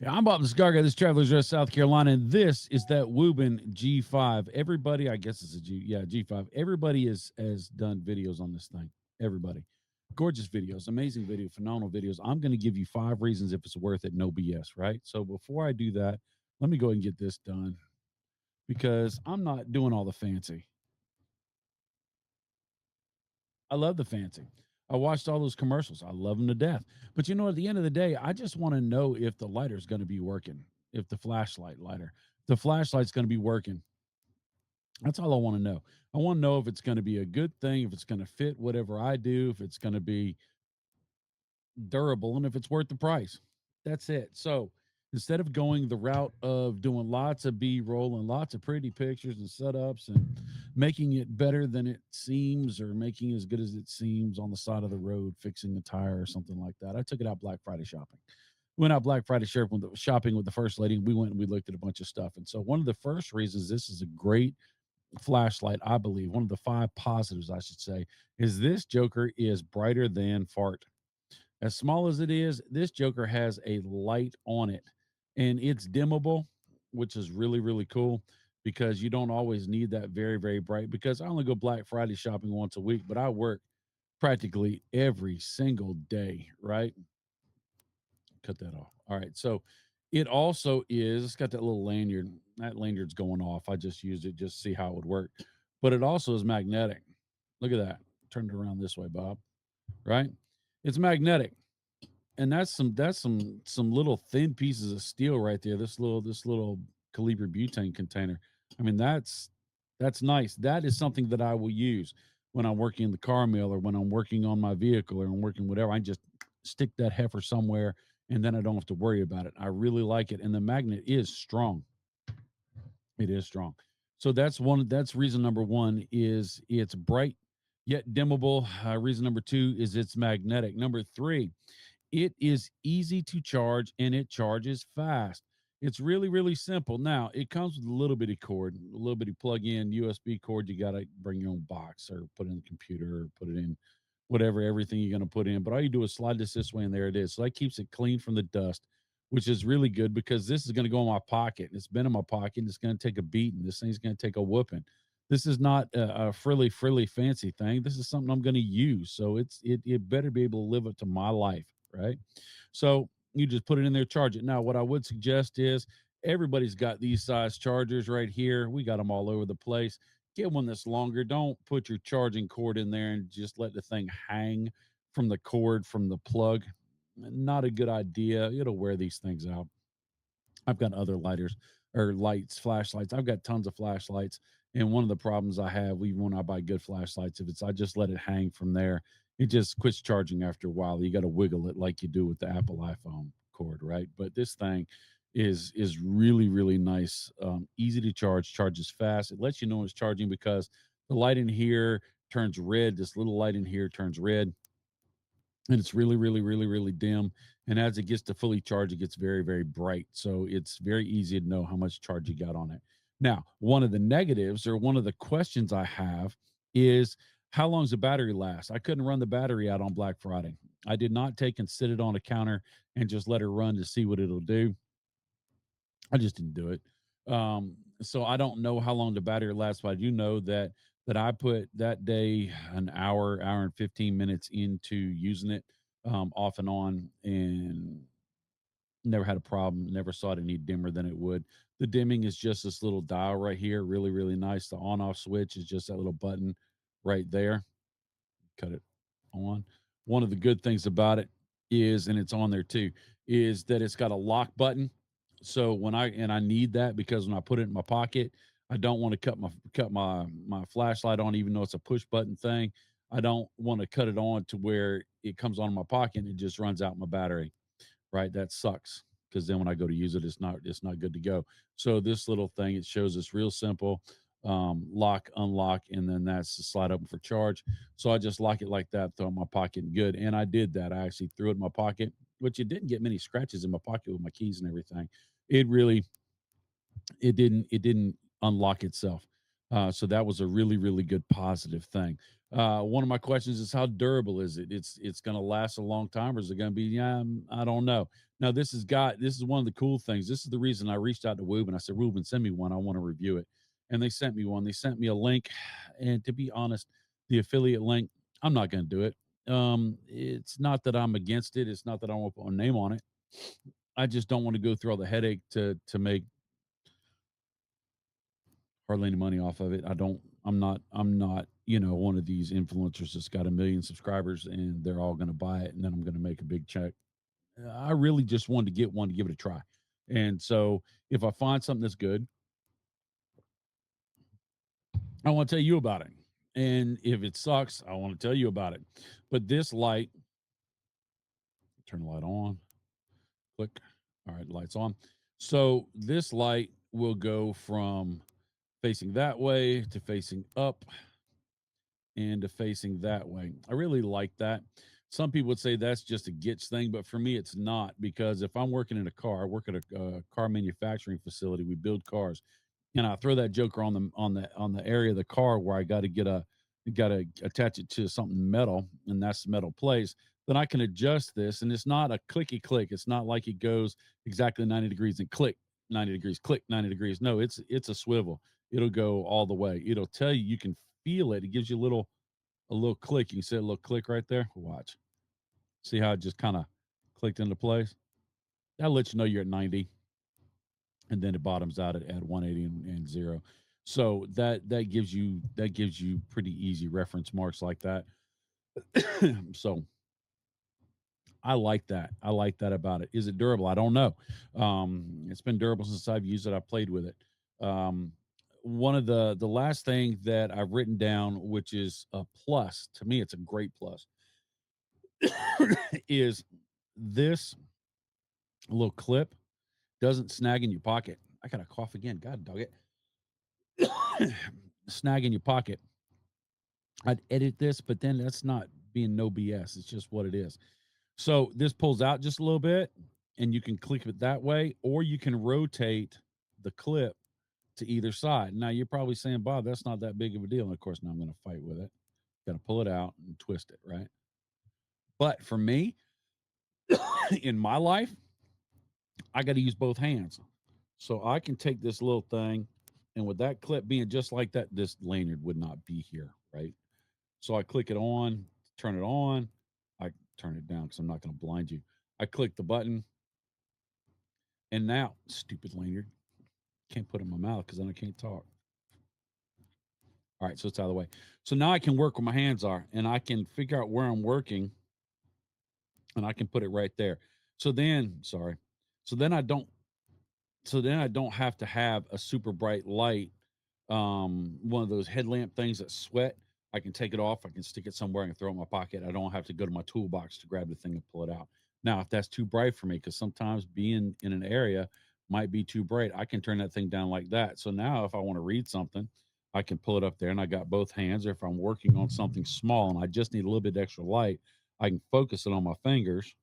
Yeah, I'm Bob the Cigar Guy. This is Travelers Rest, South Carolina, and this is that Wuben G5. Everybody, I guess it's a G5. Everybody has done videos on this thing. Everybody, gorgeous videos, amazing video, phenomenal videos. I'm going to give you 5 reasons if it's worth it, no BS. Right. So before I do that, let me go ahead and get this done because I'm not doing all the fancy. I love the fancy. I watched all those commercials. I love them to death. But you know, at the end of the day, I just want to know if the lighter's going to be working, if the flashlight lighter, the flashlight's going to be working. That's all I want to know. I want to know if it's going to be a good thing, if it's going to fit whatever I do, if it's going to be durable, and if it's worth the price. That's it. So instead of going the route of doing lots of B-roll and lots of pretty pictures and setups and making it better than it seems or making it as good as it seems on the side of the road, fixing a tire or something like that, I took it out Black Friday shopping. Went out Black Friday shopping with the first lady. We went and we looked at a bunch of stuff. And so one of the first reasons this is a great flashlight, I believe, one of the 5 positives, I should say, is this Joker is brighter than fart. As small as it is, this Joker has a light on it and it's dimmable, which is really, really cool because you don't always need that very, very bright. Because I only go Black Friday shopping once a week, but I work practically every single day, right? Cut that off. All right. So it also is, it's got that little lanyard. That lanyard's going off. I just used it just to see how it would work. But it also is magnetic. Look at that. Turn it around this way, Bob. Right? It's magnetic, and that's some little thin pieces of steel right there. This little caliber butane container. I mean, that's nice. That is something that I will use when I'm working in the car mill or when I'm working on my vehicle or I'm working whatever. I just stick that heifer somewhere, and then I don't have to worry about it. I really like it, and the magnet is strong. It is strong. So that's reason number one is it's bright yet dimmable. Reason number two is it's magnetic. Number three, it is easy to charge and it charges fast. It's really, really simple. Now, it comes with a little bitty cord, a little bitty plug in USB cord. You got to bring your own box or put it in the computer or put it in whatever, everything you're going to put in. But all you do is slide this way and there it is. So that keeps it clean from the dust, which is really good because this is going to go in my pocket. It's been in my pocket. And it's going to take a beating. This thing's going to take a whooping. This is not a frilly fancy thing. This is something I'm going to use. So it better be able to live up to my life, right? So you just put it in there, charge it. Now, what I would suggest is everybody's got these size chargers right here. We got them all over the place. Get one that's longer. Don't put your charging cord in there and just let the thing hang from the cord from the plug. Not a good idea. It'll wear these things out. I've got other lighters or lights, flashlights. I've got tons of flashlights. And one of the problems I have, even when I buy good flashlights, if it's I just let it hang from there, it just quits charging after a while. You got to wiggle it like you do with the Apple iPhone cord, right? But this thing is really, really nice. Easy to charge, charges fast. It lets you know it's charging because the light in here turns red. This little light in here turns red and it's really, really, really, really dim. And as it gets to fully charged, it gets very, very bright. So it's very easy to know how much charge you got on it. Now, one of the negatives or one of the questions I have is how long does the battery last? I couldn't run the battery out on Black Friday. I did not take and sit it on a counter and just let it run to see what it'll do. I just didn't do it. So I don't know how long the battery lasts, but I do know that I put that day an hour and 15 minutes into using it off and on, and never had a problem. Never saw it any dimmer than it would. The dimming is just this little dial right here, really, really nice. The on-off switch is just that little button right there. Cut it on. One of the good things about it is, and it's on there too, is that it's got a lock button. So when I need that because when I put it in my pocket, I don't want to cut my flashlight on, even though it's a push button thing. I don't want to cut it on to where it comes on in my pocket and it just runs out my battery. Right. That sucks because then when I go to use it, it's not good to go. So this little thing, it shows us real simple lock, unlock, and then that's the slide open for charge. So I just lock it like that, throw it in my pocket, and good. And I did that. I actually threw it in my pocket, which it didn't get many scratches in my pocket with my keys and everything. It really, it didn't unlock itself. So that was a really, really good positive thing. One of my questions is how durable is it? It's going to last a long time, or is it going to be? Yeah, I don't know. Now this is one of the cool things. This is the reason I reached out to Wuben. I said, Wuben, send me one. I want to review it, and they sent me one. They sent me a link, and to be honest, the affiliate link, I'm not going to do it. It's not that I'm against it. It's not that I want to put a name on it. I just don't want to go through all the headache to make hardly any money off of it. I'm not, one of these influencers that's got a million subscribers and they're all going to buy it and then I'm going to make a big check. I really just wanted to get one to give it a try. And so if I find something that's good, I want to tell you about it. And if it sucks, I want to tell you about it. But this light, turn the light on, click. All right, lights on. So this light will go from facing that way to facing up and to facing that way. I really like that. Some people would say that's just a gets thing, but for me, it's not because if I'm working in a car, I work at a car manufacturing facility. We build cars, and I throw that joker on the area of the car where I got to attach it to something metal, and that's the metal place. Then I can adjust this, and it's not a clicky click. It's not like it goes exactly 90 degrees and click 90 degrees, click 90 degrees. No, it's a swivel. It'll go all the way. It'll tell you, you can feel it. It gives you a little click. You can see a little click right there. Watch. See how it just kind of clicked into place? That lets you know you're at 90, and then it bottoms out at 180 and zero. So that gives you pretty easy reference marks like that. So I like that. I like that about it. Is it durable? I don't know. It's been durable since I've used it. I've played with it. Um, One of the last thing that I've written down, which is a plus to me, it's a great plus, is this little clip doesn't snag in your pocket. I got to cough again. God dog it. Snag in your pocket. I'd edit this, but then that's not being no BS. It's just what it is. So this pulls out just a little bit and you can click it that way, or you can rotate the clip to either side. Now you're probably saying, Bob, that's not that big of a deal. And of course, now I'm going to fight with it. Got to pull it out and twist it, right? But for me, in my life, I got to use both hands. So I can take this little thing, and with that clip being just like that, this lanyard would not be here, right? So I click it on, turn it on. I turn it down because I'm not going to blind you. I click the button, and now, stupid lanyard, can't put it in my mouth because then I can't talk. All right, so it's out of the way. So now I can work where my hands are, and I can figure out where I'm working, and I can put it right there. So then, sorry. So then I don't so then I don't have to have a super bright light, one of those headlamp things that sweat. I can take it off, I can stick it somewhere, I can throw it in my pocket. I don't have to go to my toolbox to grab the thing and pull it out. Now, if that's too bright for me, because sometimes being in an area might be too bright, I can turn that thing down like that. So now if I want to read something, I can pull it up there and I got both hands. Or if I'm working on something small and I just need a little bit extra light, I can focus it on my fingers.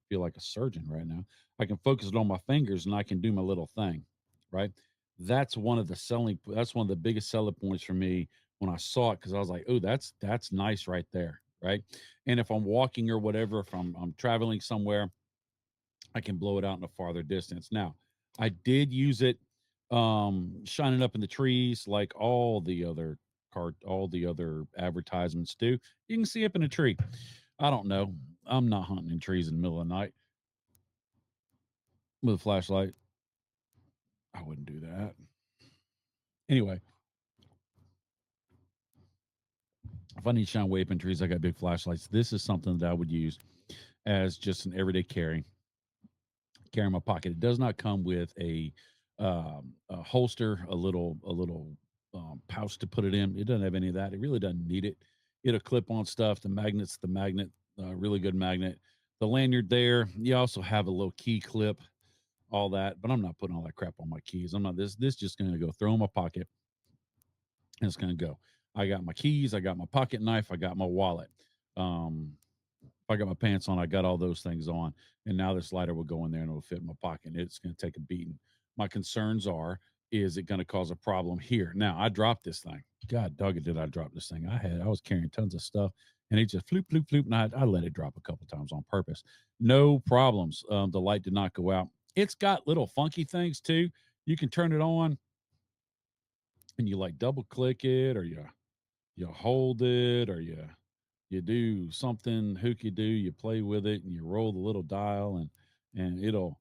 Feel like a surgeon right now. I can focus it on my fingers and I can do my little thing, right? That's one of the biggest selling points for me when I saw it because I was like, oh, that's nice right there, right? And if I'm walking or whatever, if I'm traveling somewhere, I can blow it out in a farther distance. Now, I did use it shining up in the trees like all the other advertisements do. You can see up in a tree. I don't know. I'm not hunting in trees in the middle of the night with a flashlight. I wouldn't do that. Anyway, if I need to shine way up in trees, I got big flashlights. This is something that I would use as just an everyday carry in my pocket. It does not come with a holster, a little pouch to put it in. It doesn't have any of that. It really doesn't need it. It'll clip on stuff. The magnet, really good magnet. The lanyard there. You also have a little key clip, all that. But I'm not putting all that crap on my keys. I'm not this just going to go throw in my pocket and it's going to go. I got my keys, I got my pocket knife, I got my wallet. If I got my pants on, I got all those things on. And now this lighter will go in there and it'll fit in my pocket. It's going to take a beating. My concerns are, is it going to cause a problem here? Now, I dropped this thing. God dog it, did I drop this thing? I was carrying tons of stuff, and it just floop, floop, floop, and I let it drop a couple times on purpose. No problems. The light did not go out. It's got little funky things too. You can turn it on, and you like double click it, or you hold it, or you do something hooky do. You play with it, and you roll the little dial, and it'll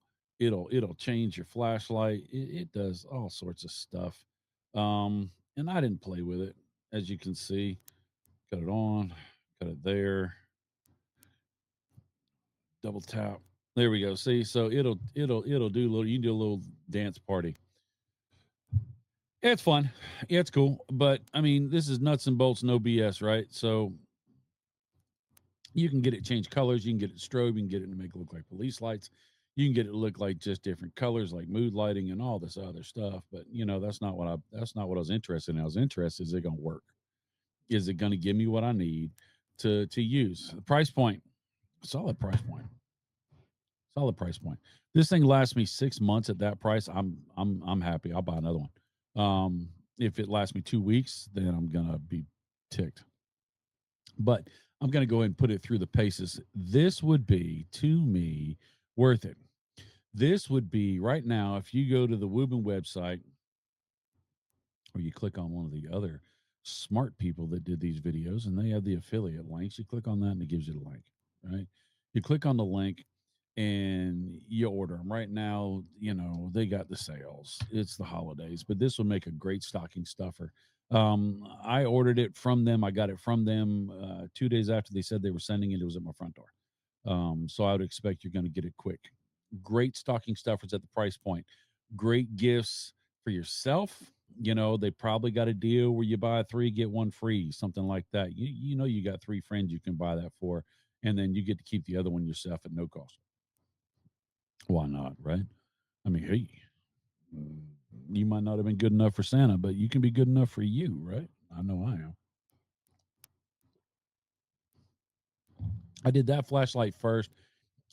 change your flashlight. It does all sorts of stuff. And I didn't play with it, as you can see. Got it on, got it there. Double tap. There we go. See, so it'll do a little. You can do a little dance party. It's fun. Yeah, it's cool. But I mean, this is nuts and bolts, no BS, right? So you can get it change colors. You can get it strobe. You can get it to make it look like police lights. You can get it to look like just different colors, like mood lighting and all this other stuff. But that's not what I was interested in. I was interested, is it going to work? Is it going to give me what I need to use? The price point, solid price point. Solid price point. This thing lasts me 6 months at that price. I'm happy. I'll buy another one. If it lasts me 2 weeks, then I'm gonna be ticked. But I'm gonna go ahead and put it through the paces. This would be, to me, worth it. This would be right now, if you go to the Wuben website, or you click on one of the other smart people that did these videos, and they have the affiliate links. You click on that and it gives you the link, right? You click on the link and you order them right now. They got the sales. It's the holidays, but this will make a great stocking stuffer. I ordered it from them. I got it from them 2 days after they said they were sending it. It was at my front door. So I would expect you're going to get it quick. Great stocking stuffers at the price point. Great gifts for yourself. They probably got a deal where you buy three, get one free, something like that. You got three friends you can buy that for, and then you get to keep the other one yourself at no cost. Why not, right? I mean, hey, mm, you might not have been good enough for Santa, but you can be good enough for you, right? I know I am. I did that flashlight first.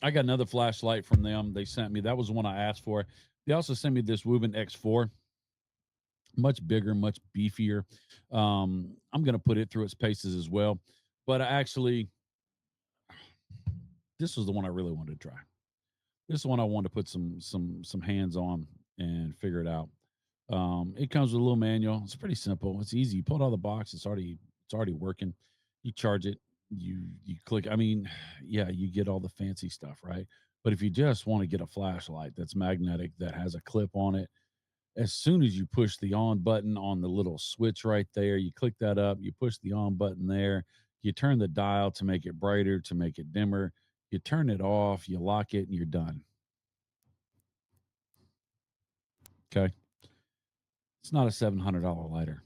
I got another flashlight from them. They sent me. That was the one I asked for. They also sent me this Wuben X4, much bigger, much beefier. I'm going to put it through its paces as well. But this was the one I really wanted to try. This is one I wanted to put some hands on and figure it out. It comes with a little manual. It's pretty simple. It's easy. You pull it out of the box. It's already working. You charge it. You click. I mean, yeah, you get all the fancy stuff, right? But if you just want to get a flashlight that's magnetic, that has a clip on it, as soon as you push the on button on the little switch right there, you click that up, you push the on button there, you turn the dial to make it brighter, to make it dimmer, you turn it off, you lock it, and you're done. Okay. It's not a $700 lighter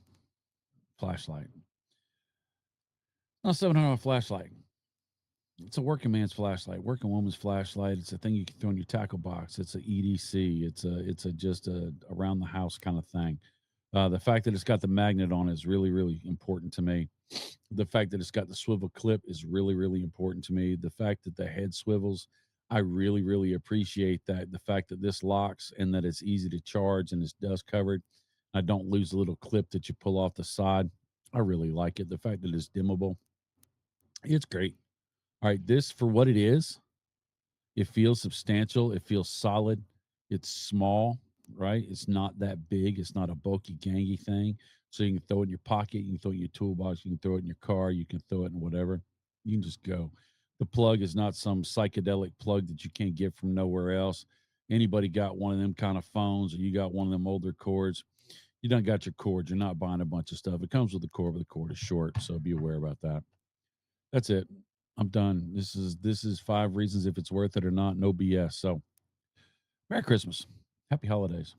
flashlight. Not a $700 flashlight. It's a working man's flashlight, working woman's flashlight. It's a thing you can throw in your tackle box. It's a EDC. It's a just a around the house kind of thing. The fact that it's got the magnet on it is really, really important to me. The fact that it's got the swivel clip is really, really important to me. The fact that the head swivels, I really, really appreciate that. The fact that this locks and that it's easy to charge and it's dust covered. I don't lose the little clip that you pull off the side. I really like it. The fact that it's dimmable, it's great. All right, this for what it is, it feels substantial. It feels solid. It's small, right? It's not that big. It's not a bulky, gangy thing. So you can throw it in your pocket. You can throw it in your toolbox. You can throw it in your car. You can throw it in whatever. You can just go. The plug is not some psychedelic plug that you can't get from nowhere else. Anybody got one of them kind of phones, or you got one of them older cords, you done got your cord. You're not buying a bunch of stuff. It comes with the cord, but the cord is short. So be aware about that. That's it. I'm done. This is 5 reasons if it's worth it or not. No BS. So Merry Christmas. Happy holidays.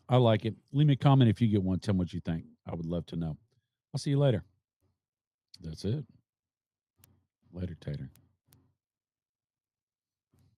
I like it. Leave me a comment if you get one. Tell me what you think. I would love to know. I'll see you later. That's it. Later, Tater.